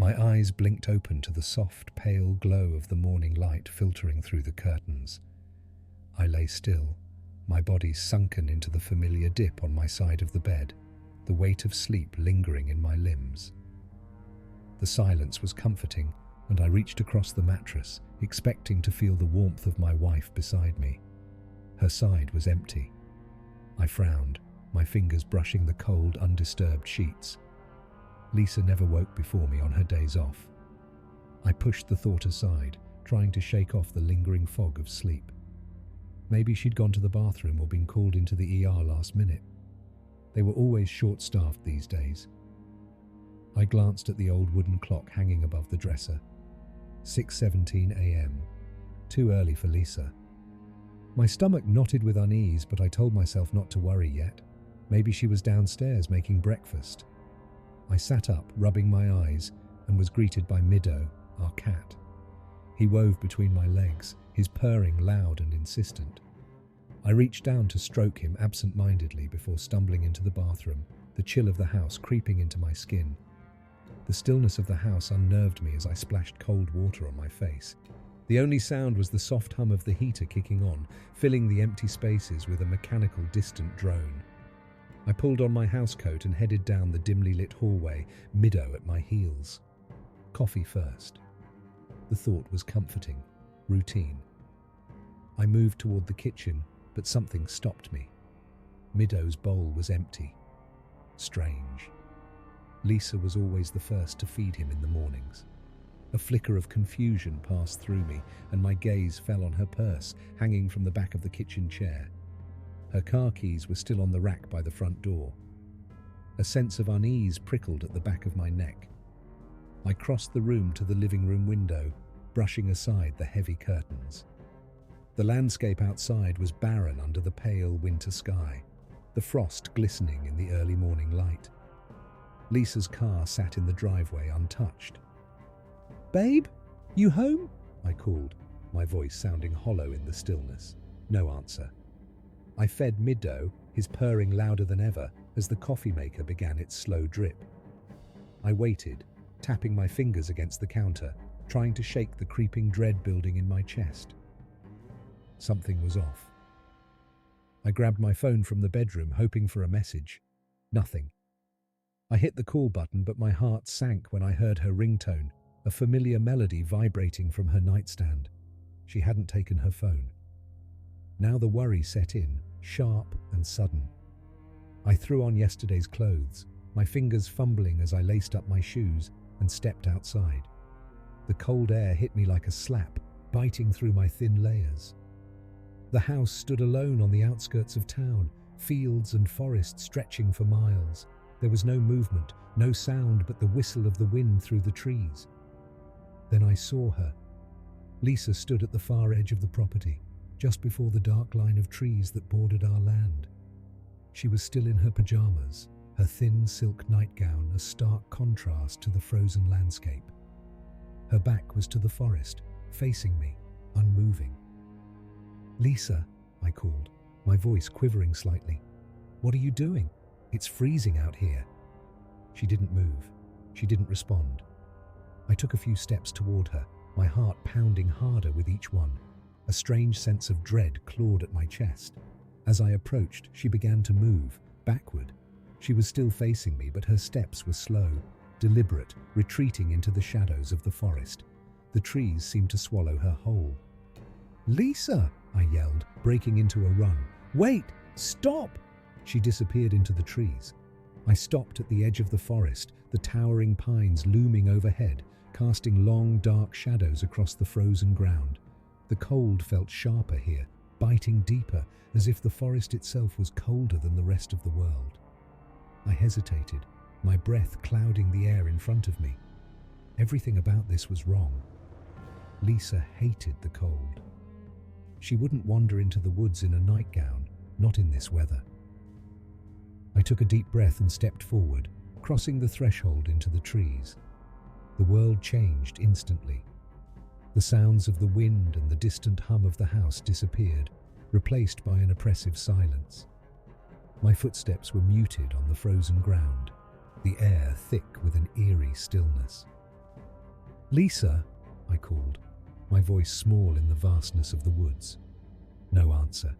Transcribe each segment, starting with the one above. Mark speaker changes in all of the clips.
Speaker 1: My eyes blinked open to the soft, pale glow of the morning light filtering through the curtains. I lay still, my body sunken into the familiar dip on my side of the bed, the weight of sleep lingering in my limbs. The silence was comforting, and I reached across the mattress, expecting to feel the warmth of my wife beside me. Her side was empty. I frowned, my fingers brushing the cold, undisturbed sheets. Lisa never woke before me on her days off. I pushed the thought aside, trying to shake off the lingering fog of sleep. Maybe she'd gone to the bathroom or been called into the ER last minute. They were always short-staffed these days. I glanced at the old wooden clock hanging above the dresser. 6:17 a.m. Too early for Lisa. My stomach knotted with unease, but I told myself not to worry yet. Maybe she was downstairs making breakfast. I sat up, rubbing my eyes, and was greeted by Middo, our cat. He wove between my legs, his purring loud and insistent. I reached down to stroke him absent-mindedly before stumbling into the bathroom, the chill of the house creeping into my skin. The stillness of the house unnerved me as I splashed cold water on my face. The only sound was the soft hum of the heater kicking on, filling the empty spaces with a mechanical, distant drone. I pulled on my housecoat and headed down the dimly lit hallway, Middo at my heels. Coffee first. The thought was comforting, routine. I moved toward the kitchen, but something stopped me. Middo's bowl was empty. Strange. Lisa was always the first to feed him in the mornings. A flicker of confusion passed through me, and my gaze fell on her purse, hanging from the back of the kitchen chair. Her car keys were still on the rack by the front door. A sense of unease prickled at the back of my neck. I crossed the room to the living room window, brushing aside the heavy curtains. The landscape outside was barren under the pale winter sky, the frost glistening in the early morning light. Lisa's car sat in the driveway untouched. "Babe, you home?" I called, my voice sounding hollow in the stillness. No answer. I fed Middo, his purring louder than ever, as the coffee maker began its slow drip. I waited, tapping my fingers against the counter, trying to shake the creeping dread building in my chest. Something was off. I grabbed my phone from the bedroom, hoping for a message. Nothing. I hit the call button, but my heart sank when I heard her ringtone, a familiar melody vibrating from her nightstand. She hadn't taken her phone. Now the worry set in, sharp and sudden. I threw on yesterday's clothes, my fingers fumbling as I laced up my shoes and stepped outside. The cold air hit me like a slap, biting through my thin layers. The house stood alone on the outskirts of town, fields and forest stretching for miles. There was no movement, no sound but the whistle of the wind through the trees. Then I saw her. Lisa stood at the far edge of the property, just before the dark line of trees that bordered our land. She was still in her pajamas, her thin silk nightgown a stark contrast to the frozen landscape. Her back was to the forest, facing me, unmoving. "Lisa," I called, my voice quivering slightly. "What are you doing? It's freezing out here." She didn't move. She didn't respond. I took a few steps toward her, my heart pounding harder with each one. A strange sense of dread clawed at my chest. As I approached, she began to move, backward. She was still facing me, but her steps were slow, deliberate, retreating into the shadows of the forest. The trees seemed to swallow her whole. "Lisa!" I yelled, breaking into a run. "Wait! Stop!" She disappeared into the trees. I stopped at the edge of the forest, the towering pines looming overhead, casting long, dark shadows across the frozen ground. The cold felt sharper here, biting deeper, as if the forest itself was colder than the rest of the world. I hesitated, my breath clouding the air in front of me. Everything about this was wrong. Lisa hated the cold. She wouldn't wander into the woods in a nightgown, not in this weather. I took a deep breath and stepped forward, crossing the threshold into the trees. The world changed instantly. The sounds of the wind and the distant hum of the house disappeared, replaced by an oppressive silence. My footsteps were muted on the frozen ground, the air thick with an eerie stillness. "Lisa," I called, my voice small in the vastness of the woods. No answer.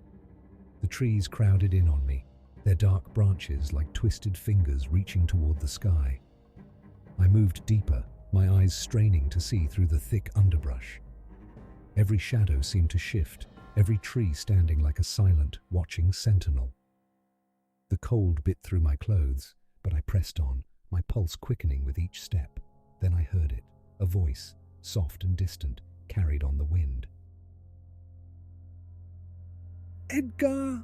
Speaker 1: The trees crowded in on me, their dark branches like twisted fingers reaching toward the sky. I moved deeper, my eyes straining to see through the thick underbrush. Every shadow seemed to shift, every tree standing like a silent, watching sentinel. The cold bit through my clothes, but I pressed on, my pulse quickening with each step. Then I heard it, a voice, soft and distant, carried on the wind. "Edgar!"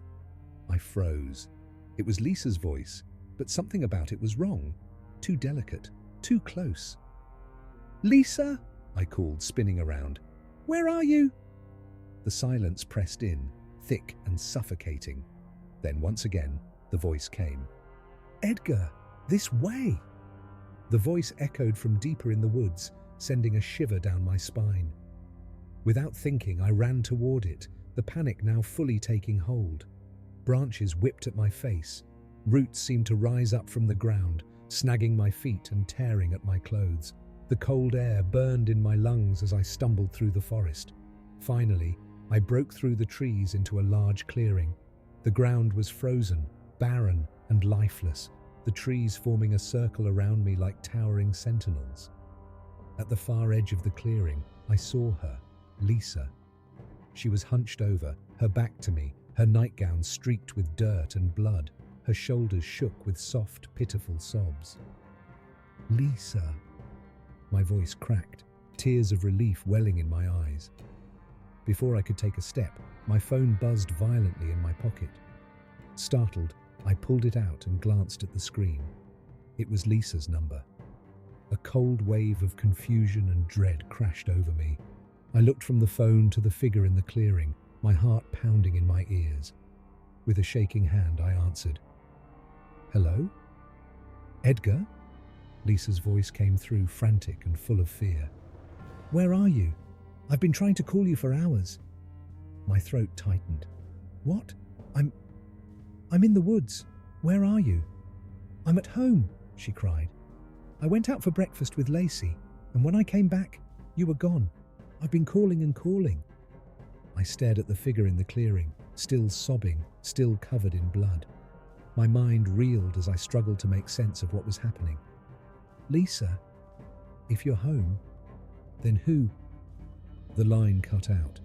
Speaker 1: I froze. It was Lisa's voice, but something about it was wrong. Too delicate, too close. "Lisa!" I called, spinning around. "Where are you?" The silence pressed in, thick and suffocating. Then once again, the voice came. "Edgar, this way!" The voice echoed from deeper in the woods, sending a shiver down my spine. Without thinking, I ran toward it, the panic now fully taking hold. Branches whipped at my face. Roots seemed to rise up from the ground, snagging my feet and tearing at my clothes. The cold air burned in my lungs as I stumbled through the forest. Finally, I broke through the trees into a large clearing. The ground was frozen, barren and lifeless, the trees forming a circle around me like towering sentinels. At the far edge of the clearing, I saw her, Lisa. She was hunched over, her back to me, her nightgown streaked with dirt and blood. Her shoulders shook with soft, pitiful sobs. "Lisa." My voice cracked, tears of relief welling in my eyes. Before I could take a step, my phone buzzed violently in my pocket. Startled, I pulled it out and glanced at the screen. It was Lisa's number. A cold wave of confusion and dread crashed over me. I looked from the phone to the figure in the clearing, my heart pounding in my ears. With a shaking hand, I answered. "Hello? Edgar?" Lisa's voice came through, frantic and full of fear. "Where are you? I've been trying to call you for hours." My throat tightened. "What? I'm in the woods. Where are you?" "I'm at home," she cried. "I went out for breakfast with Lacey, and when I came back, you were gone. I've been calling and calling." I stared at the figure in the clearing, still sobbing, still covered in blood. My mind reeled as I struggled to make sense of what was happening. "Lisa, if you're home, then who?" The line cut out,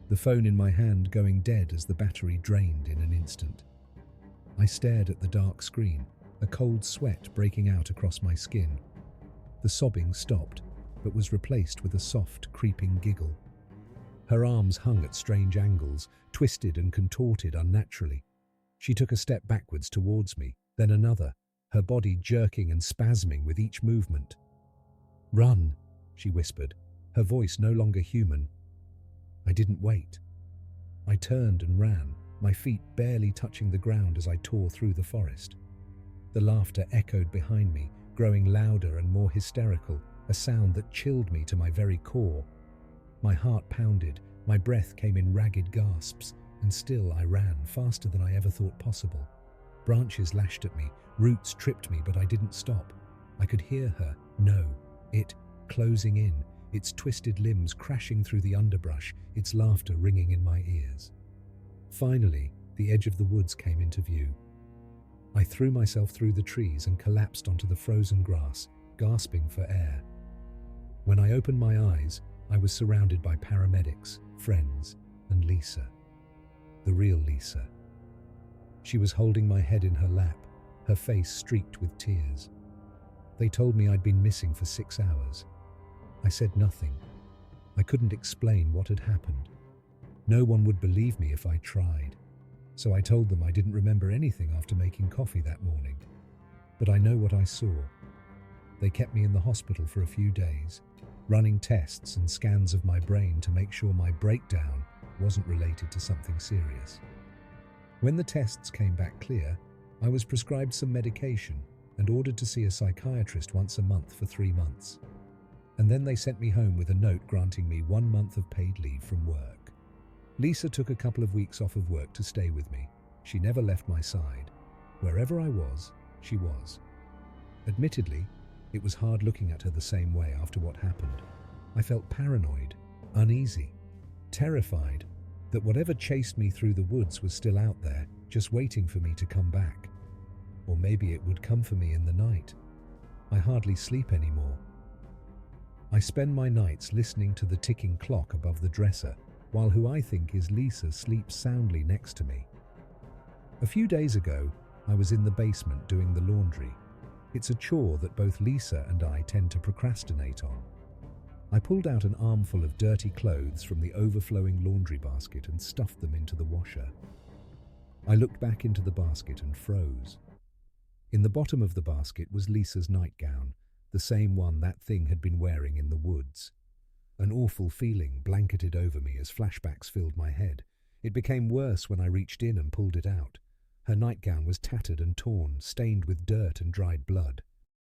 Speaker 1: the phone in my hand going dead as the battery drained in an instant. I stared at the dark screen, a cold sweat breaking out across my skin. The sobbing stopped, but was replaced with a soft, creeping giggle. Her arms hung at strange angles, twisted and contorted unnaturally. She took a step backwards towards me, then another, her body jerking and spasming with each movement. "Run," she whispered, her voice no longer human. I didn't wait. I turned and ran, my feet barely touching the ground as I tore through the forest. The laughter echoed behind me, growing louder and more hysterical, a sound that chilled me to my very core. My heart pounded, my breath came in ragged gasps, and still I ran, faster than I ever thought possible. Branches lashed at me, roots tripped me, but I didn't stop. I could hear her, it, closing in, its twisted limbs crashing through the underbrush, its laughter ringing in my ears. Finally, the edge of the woods came into view. I threw myself through the trees and collapsed onto the frozen grass, gasping for air. When I opened my eyes, I was surrounded by paramedics, friends, and Lisa. The real Lisa. She was holding my head in her lap, her face streaked with tears. They told me I'd been missing for 6 hours. I said nothing. I couldn't explain what had happened. No one would believe me if I tried. So I told them I didn't remember anything after making coffee that morning. But I know what I saw. They kept me in the hospital for a few days, running tests and scans of my brain to make sure my breakdown wasn't related to something serious. When the tests came back clear, I was prescribed some medication and ordered to see a psychiatrist once a month for 3 months. And then they sent me home with a note granting me 1 month of paid leave from work. Lisa took a couple of weeks off of work to stay with me. She never left my side. Wherever I was, she was. Admittedly, it was hard looking at her the same way after what happened. I felt paranoid, uneasy, terrified that whatever chased me through the woods was still out there, just waiting for me to come back. Or maybe it would come for me in the night. I hardly sleep anymore. I spend my nights listening to the ticking clock above the dresser, while who I think is Lisa sleeps soundly next to me. A few days ago, I was in the basement doing the laundry. It's a chore that both Lisa and I tend to procrastinate on. I pulled out an armful of dirty clothes from the overflowing laundry basket and stuffed them into the washer. I looked back into the basket and froze. In the bottom of the basket was Lisa's nightgown, the same one that thing had been wearing in the woods. An awful feeling blanketed over me as flashbacks filled my head. It became worse when I reached in and pulled it out. Her nightgown was tattered and torn, stained with dirt and dried blood.